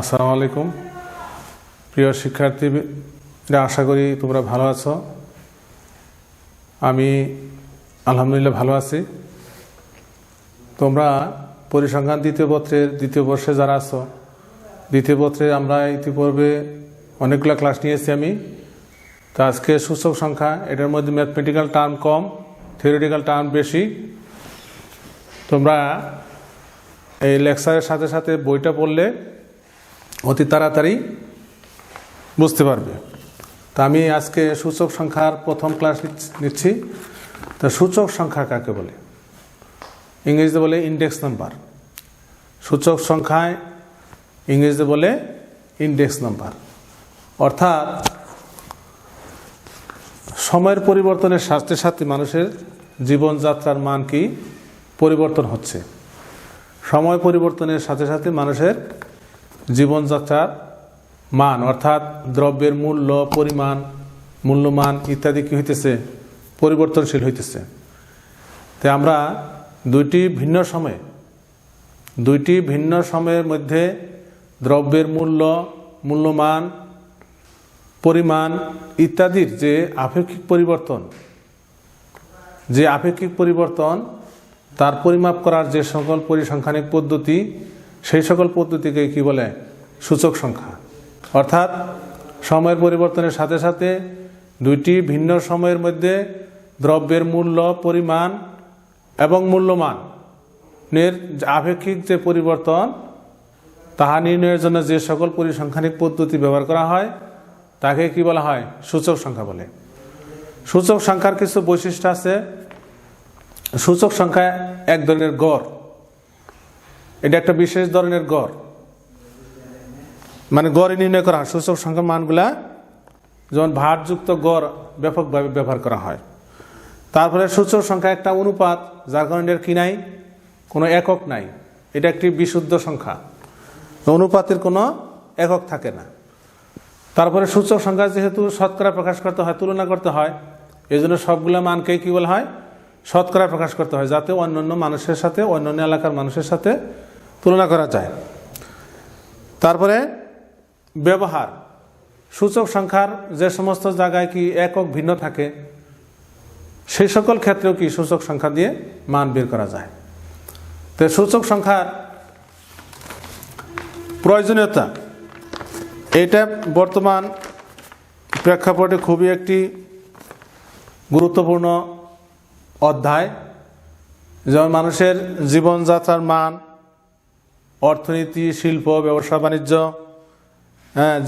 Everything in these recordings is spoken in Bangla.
আসসালামু আলাইকুম প্রিয় শিক্ষার্থীরা, আশা করি তোমরা ভালো আছো। আমি আলহামদুলিল্লাহ ভালো আছি। তোমরা পরিসংখ্যান দ্বিতীয় পত্রের দ্বিতীয় বর্ষে যারা আছো, দ্বিতীয় পত্রে আমরা ইতিপূর্বে অনেকগুলো ক্লাস নিয়েছি আমি। তো আজকে সূচক সংখ্যা, এটার মধ্যে ম্যাথমেটিক্যাল টার্ম কম, থিওরিটিক্যাল টার্ম বেশি। তোমরা এই লেকচারের সাথে সাথে বইটা পড়লে অতি তাড়াতাড়ি বুঝতে পারবে। তা আমি আজকে সূচক সংখ্যার প্রথম ক্লাস নিচ্ছি। তো সূচক সংখ্যা কাকে বলে? ইংরেজিতে বলে ইন্ডেক্স নাম্বার। সূচক সংখ্যায় ইংরেজিতে বলে ইন্ডেক্স নাম্বার। অর্থাৎ সময়ের পরিবর্তনের সাথে সাথে মানুষের জীবনযাত্রার মান কি পরিবর্তন হচ্ছে। সময় পরিবর্তনের সাথে সাথে মানুষের জীবনযাত্রার মান, অর্থাৎ দ্রব্যের মূল্য, পরিমাণ, মূল্যমান ইত্যাদি কি হইতেছে? পরিবর্তনশীল হইতেছে। তাই আমরা দুইটি ভিন্ন সময়ের মধ্যে দ্রব্যের মূল্য, মূল্যমান, পরিমাণ ইত্যাদির যে আপেক্ষিক পরিবর্তন, তার পরিমাপ করার যে সকল পরিসংখ্যানিক পদ্ধতি, সেই সকল পদ্ধতিকে কি বলে? সূচক সংখ্যা। অর্থাৎ সময়ের পরিবর্তনের সাথে সাথে দুইটি ভিন্ন সময়ের মধ্যে দ্রব্যের মূল্য, পরিমাণ এবং মূল্যমানের আপেক্ষিক যে পরিবর্তন, তাহা নির্ণয়ের জন্য যে সকল পরিসংখ্যানিক পদ্ধতি ব্যবহার করা হয় তাকে কি বলা হয়? সূচক সংখ্যা বলে। সূচক সংখ্যার কিছু বৈশিষ্ট্য আছে। সূচক সংখ্যা এক ধরনের গড়। এটা একটা বিশেষ ধরনের গড়, মানে গড়ে নির্ণয় করা হয়। সূচক সংখ্যার মানগুলা যেমন ভারযুক্ত গড় ব্যাপকভাবে ব্যবহার করা হয়। তারপরে সূচক সংখ্যা একটা অনুপাত, যার কারণে এর কি নাই? কোনো একক নাই। এটা একটি বিশুদ্ধ সংখ্যা, অনুপাতের কোনো একক থাকে না। তারপরে সূচক সংখ্যা যেহেতু শতকরা প্রকাশ করতে হয়, তুলনা করতে হয়, এই জন্য সবগুলা মানকে কি বলা হয়? শতকরা প্রকাশ করতে হয়, যাতে অন্যান্য মানুষের সাথে, অন্যান্য এলাকার মানুষের সাথে তুলনা করা যায়। তারপরে ব্যবহার, সূচক সংখ্যার যে সমস্ত জায়গায় কি একক ভিন্ন থাকে, সেই সকল ক্ষেত্রেও কি সূচক সংখ্যা দিয়ে মান বের করা যায়। তো সূচক সংখ্যার প্রয়োজনীয়তা, এটা বর্তমান প্রেক্ষাপটে খুবই একটি গুরুত্বপূর্ণ অধ্যায়। যেমন মানুষের জীবনযাত্রার মান, অর্থনীতি, শিল্প, ব্যবসা বাণিজ্য,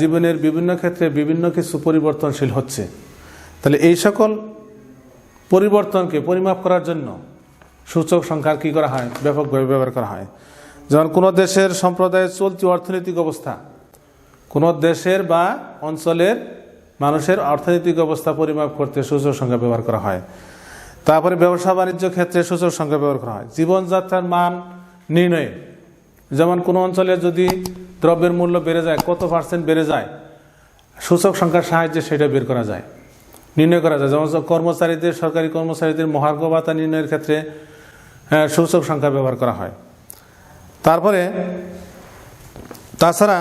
জীবনের বিভিন্ন ক্ষেত্রে বিভিন্ন কিছু পরিবর্তনশীল হচ্ছে। তাহলে এই সকল পরিবর্তনকে পরিমাপ করার জন্য সূচক সংখ্যার কি করা হয়? ব্যাপকভাবে ব্যবহার করা হয়। যেমন কোনো দেশের সম্প্রদায়ের চলতি অর্থনৈতিক অবস্থা, কোনো দেশের বা অঞ্চলের মানুষের অর্থনৈতিক অবস্থা পরিমাপ করতে সূচক সংখ্যা ব্যবহার করা হয়। তারপরে ব্যবসা বাণিজ্য ক্ষেত্রে সূচক সংখ্যা ব্যবহার করা হয়। জীবনযাত্রার মান নির্ণয়ে, যেমন কোনো অঞ্চলে যদি দ্রব্যের মূল্য বেড়ে যায়, কত % বেড়ে যায়, সূচক সংখ্যার সাহায্যে সেটা বের করা যায়, নির্ণয় করা যায়। যেমন কর্মচারীদের, সরকারি কর্মচারীদের মহার্ঘ ভাতা নির্ণয়ের ক্ষেত্রে সূচক সংখ্যা ব্যবহার করা হয়। তারপরে তাছাড়া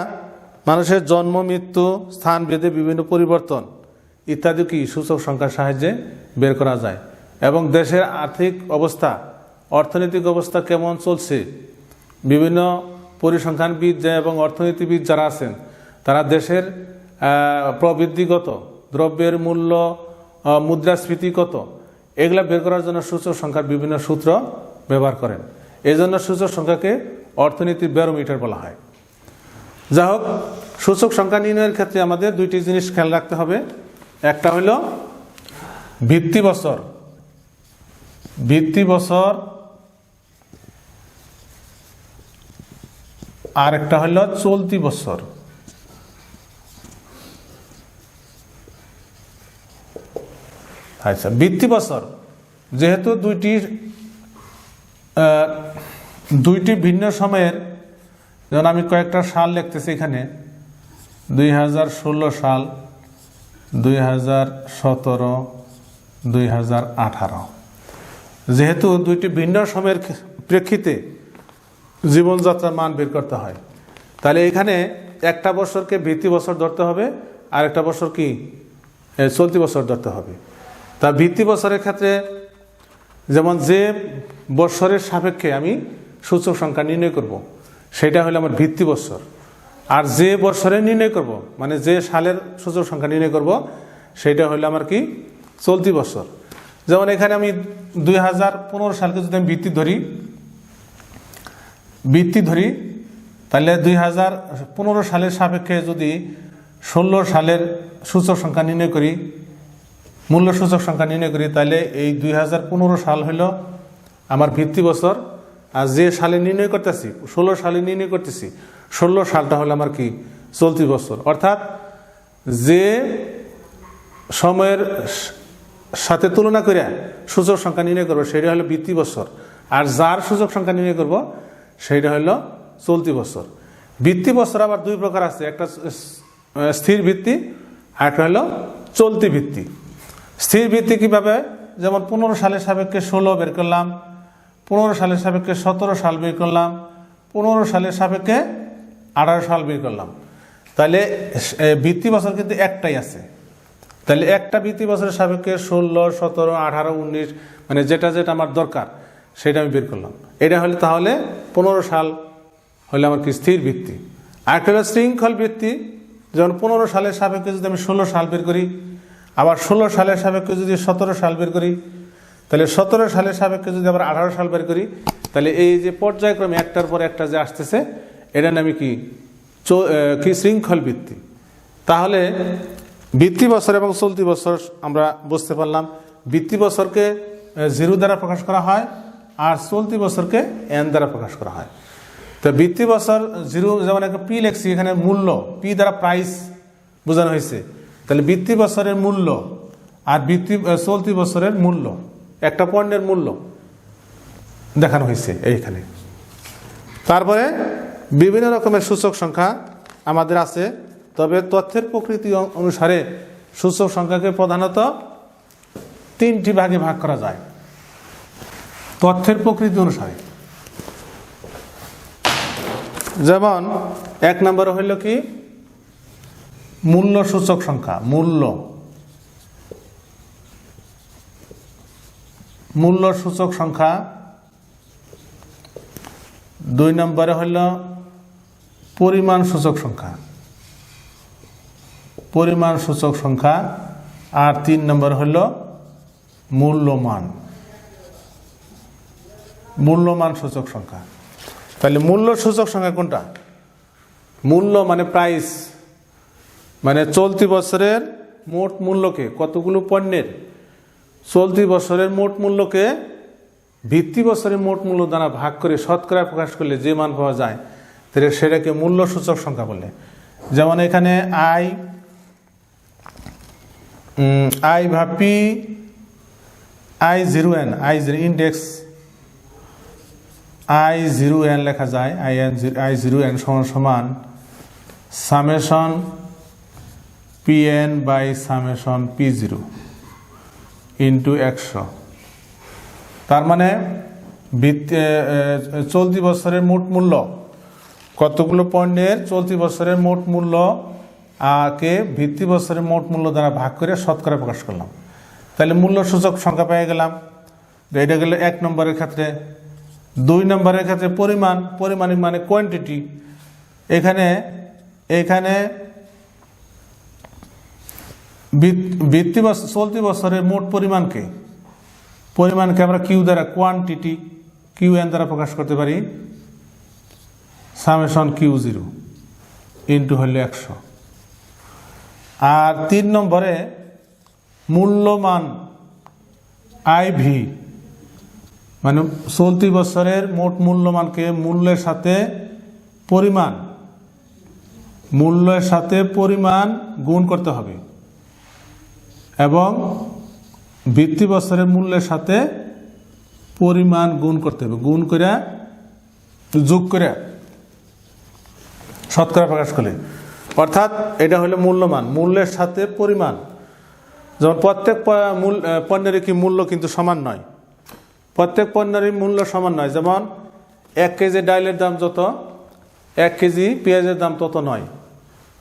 মানুষের জন্ম, মৃত্যু, স্থান ভেদে বিভিন্ন পরিবর্তন ইত্যাদি কি সূচক সংখ্যার সাহায্যে বের করা যায়। এবং দেশের আর্থিক অবস্থা, অর্থনৈতিক অবস্থা কেমন চলছে, বিভিন্ন পরিসংখ্যানবিদ এবং অর্থনীতিবিদ যারা আছেন, তারা দেশের প্রবৃদ্ধিগত, দ্রব্যের মূল্য, মুদ্রাস্ফীতি কত, এগুলা বের করার জন্য সূচক সংখ্যার বিভিন্ন সূত্র ব্যবহার করেন। এই জন্য সূচক সংখ্যাকে অর্থনীতির ব্যারোমিটার বলা হয়। যাই হোক, সূচক সংখ্যা নির্ণয়ের ক্ষেত্রে আমাদের দুইটি জিনিস খেয়াল রাখতে হবে। একটা হলো ভিত্তি বছর, আর একটা হলো চলতি বছর। আচ্ছা, ভিত্তি বছর যেহেতু দুইটি ভিন্ন সময়ের, যেমন আমি কয়েকটা সাল লিখতেছি এখানে, 2016 সাল, 2017, 2018, যেহেতু দুইটি ভিন্ন সময়ের প্রেক্ষিতে জীবনযাত্রার মান বের করতে হয়, তাহলে এখানে একটা বছরকে ভিত্তি বছর ধরতে হবে, আর একটা বছর কি চলতি বছর ধরতে হবে। তা ভিত্তি বছরের ক্ষেত্রে যেমন যে বছরের সাপেক্ষে আমি সূচক সংখ্যা নির্ণয় করব, সেটা হলো আমার ভিত্তি বছর। আর যে বছরে নির্ণয় করব, মানে যে সালের সূচক সংখ্যা নির্ণয় করব, সেটা হলো আমার কি চলতি বছর। যেমন এখানে আমি 2015 সালকে যদি আমি ভিত্তি ধরি, তাহলে 2015 সালের সাপেক্ষে যদি 16 সালের সূচক সংখ্যা নির্ণয় করি, মূল্য সূচক সংখ্যা নির্ণয় করি, তাহলে এই 2015 সাল হইল আমার ভিত্তি বছর। আর যে সালে নির্ণয় করতেছি, 16 সালে নির্ণয় করতেছি, 16 সালটা হলো আমার কি চলতি বছর। অর্থাৎ যে সময়ের সাথে তুলনা করে সূচক সংখ্যা নির্ণয় করবো সেটা হলো ভিত্তি বছর, আর যার সূচক সংখ্যা নির্ণয় করব সেইটা হলো চলতি বছর। ভিত্তি বছর আবার দুই প্রকার আছে, একটা স্থির ভিত্তি আর একটা হলো চলতি ভিত্তি। স্থির ভিত্তি কিভাবে? যেমন 15 সালের সাপেক্ষে 16 বের করলাম, 15 সালের সাপেক্ষে 17 সাল বের করলাম, 15 সালের সাপেক্ষে 18 সাল বের করলাম। তাহলে ভিত্তি বছর কিন্তু একটাই আছে। তাহলে একটা ভিত্তি বছরের সাপেক্ষে 16, 17, 18, 19 মানে যেটা যেটা আমার দরকার সেটা আমি বের করলাম। এটা হলে তাহলে 15 সাল হলে আমার কি স্থির ভিত্তি। আরেকটা হলো শৃঙ্খল ভিত্তি। যেমন 15 সালের সাপেক্ষে যদি আমি 16 সাল বের করি, আবার 16 সালের সাপেক্ষে যদি 17 সাল বের করি, তাহলে 17 সালের সাপেক্ষে যদি আবার 18 সাল বের করি, তাহলে এই যে পর্যায়ক্রমে একটার পর একটা যে আসতেছে, এটা নামে কি শৃঙ্খল ভিত্তি। তাহলে ভিত্তি বছর এবং চলতি বছর আমরা বুঝতে পারলাম। ভিত্তি বছরকে 0 দ্বারা প্রকাশ করা হয়, আর চলতি বছরকে n দ্বারা প্রকাশ করা হয়। তো ভিত্তি বছর 0, যেমন একটা পি লেখছি, এখানে মূল্য, পি দ্বারা প্রাইস বোঝানো হয়েছে। তাহলে ভিত্তি বছরের মূল্য আর চলতি বছরের মূল্য, একটা পণ্যের মূল্য দেখানো হয়েছে এইখানে। তারপরে বিভিন্ন রকমের সূচক সংখ্যা আমাদের আছে, তবে তথ্যের প্রকৃতি অনুসারে সূচক সংখ্যাকে প্রধানত 3টি ভাগে ভাগ করা যায় তথ্যের প্রকৃতি অনুসারে। যেমন 1 নম্বর হইল কি মূল্য সূচক সংখ্যা, মূল্য সূচক সংখ্যা। 2 নম্বরে হইল পরিমাণ সূচক সংখ্যা, আর 3 নম্বর হইল মূল্যমান সূচক সংখ্যা। তাহলে মূল্য সূচক সংখ্যা কোনটা? মূল্য মানে প্রাইস, মানে চলতি বছরের মোট মূল্যকে, কতগুলো পণ্যের চলতি বছরের মোট মূল্যকে ভিত্তি বছরের মোট মূল্য দ্বারা ভাগ করে শতকরা প্রকাশ করলে যে মান পাওয়া যায়, তাহলে সেটাকে মূল্য সূচক সংখ্যা বলে। যেমন এখানে আই বা পি I0n, ইন্ডেক্স I0n লেখা যায়। I0n সমান summation PN by summation P0 into 100। তার মানে চলতি বছরের মোট মূল্য, কতগুলো পণ্যের চলতি বছরের মোট মূল্য কে ভিত্তি বছরের মোট মূল্য দ্বারা ভাগ করে শতকরা প্রকাশ করলাম। তাহলে মূল্য সূচক সংখ্যা পেয়ে গেলাম। এটা গেল 1 নম্বরের ক্ষেত্রে। 2 নম্বরের ক্ষেত্রে পরিমাণ মানে কোয়ান্টিটি। এখানে চলতি বছরের মোট পরিমাণকে আমরা কিউ দ্বারা, কোয়ান্টিটি QN দ্বারা প্রকাশ করতে পারি, সামেশন Q0 ইন্টু হলে 100। আর 3 নম্বরে মূল্যমান IV, মানে চলতি বছরের মোট মূল্যমানকে মূল্যের সাথে পরিমাণ গুণ করতে হবে, এবং ভিত্তি বছরের মূল্যের সাথে পরিমাণ গুণ করতে হবে, গুণ করে যোগ করে শতকরা প্রকাশ করলে। অর্থাৎ এটা হলো মূল্যমান, মূল্যের সাথে পরিমাণ। যেমন প্রত্যেক পণ্যের কি মূল্য কিন্তু সমান নয়, প্রত্যেক পণ্যেরই মূল্য সমান নয়। যেমন 1 কেজি ডাইলের দাম যত, 1 কেজি পেঁয়াজের দাম তত নয়।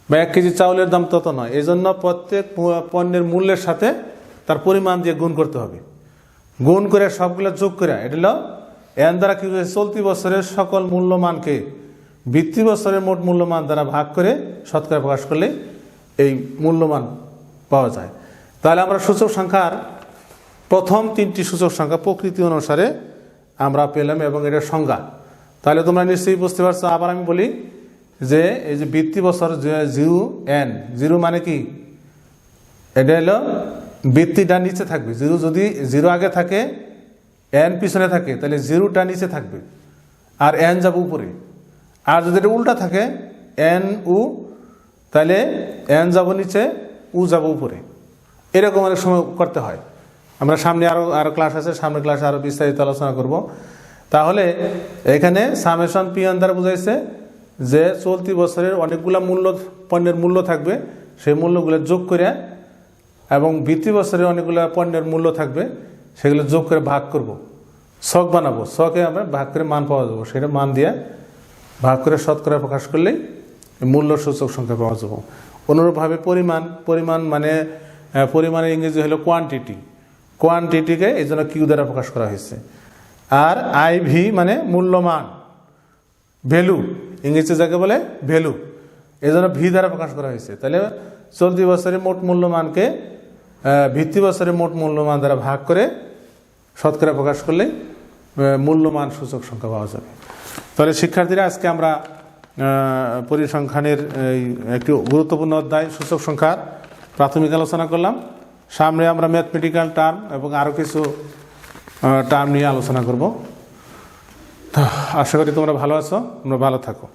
বা 1 কেজি চাউলের দাম তত নয়। এই জন্য প্রত্যেক পণ্যের মূল্যের সাথে তার পরিমাণ দিয়ে গুণ করতে হবে। গুণ করে সবগুলো যোগ করে এটা হলো এন দ্বারা কি হয়েছে, চলতি বছরের সকল মূল্যমানকে ভিত্তি বছরের মোট মূল্যমান দ্বারা ভাগ করে শতকরা প্রকাশ করলে এই মূল্যমান পাওয়া যায়। তাহলে আমরা সূচক সংখ্যার প্রথম 3টি সূচক সংখ্যা প্রকৃতি অনুসারে আমরা পেলাম এবং এটার সংজ্ঞা। তাহলে তোমরা নিশ্চয়ই বুঝতে পারছো। আবার আমি বলি যে এই যে ভিত্তি বছর 0 0 মানে কি, এটা হলো ভিত্তিটা নিচে থাকবে। 0 যদি 0 আগে থাকে, n পিছনে থাকে, তাহলে 0টা নিচে থাকবে আর n যাবে উপরে। আর যদি এটা উল্টা থাকে n u, তাহলে n যাব নিচে, u যাব উপরে। এরকম অনেক সময় করতে হয়। আমরা সামনে আরো ক্লাস আছে, সামনের ক্লাসে আরো বিস্তারিত আলোচনা করব। তাহলে এখানে সামেশন পি দ্বারা বুঝাইছে যে চলতি বছরের অনেকগুলা পণ্যের মূল্য থাকবে, সেই মূল্যগুলো যোগ করে, এবং ভিত্তি বছরের অনেকগুলো পণ্যের মূল্য থাকবে, সেগুলো যোগ করে ভাগ করব, ছক বানাবো। ছকে আমরা ভাগ করে মান পাওয়া যাবো, সেটা মান দিয়ে ভাগ করে শতকরা প্রকাশ করলেই মূল্য সূচক সংখ্যা পাওয়া যাবো। অনুরূপভাবে পরিমাণ মানে পরিমাণের ইংরেজি হলো কোয়ান্টিটি। কোয়ান্টিটিকে এই জন্য কিউ দ্বারা প্রকাশ করা হয়েছে। আর আইভি মানে মূল্যমান, ভ্যালু, ইংরেজি যাকে বলে ভ্যালু, এই জন্য ভি দ্বারা প্রকাশ করা হয়েছে। তাহলে চলতি বছরের মোট মূল্যমানকে ভিত্তি বছরের মোট মূল্যমান দ্বারা ভাগ করে শতকরা প্রকাশ করলে মূল্যমান সূচক সংখ্যা পাওয়া যাবে। তাহলে শিক্ষার্থীরা, আজকে আমরা পরিসংখ্যানের একটি গুরুত্বপূর্ণ অধ্যায় সূচক সংখ্যার প্রাথমিক আলোচনা করলাম। সামনে আমরা ম্যাথমেটিক্যাল টার্ম এবং আরও কিছু টার্ম নিয়ে আলোচনা করব। আশা করি তোমরা ভালো আছো, তোমরা ভালো থাকো।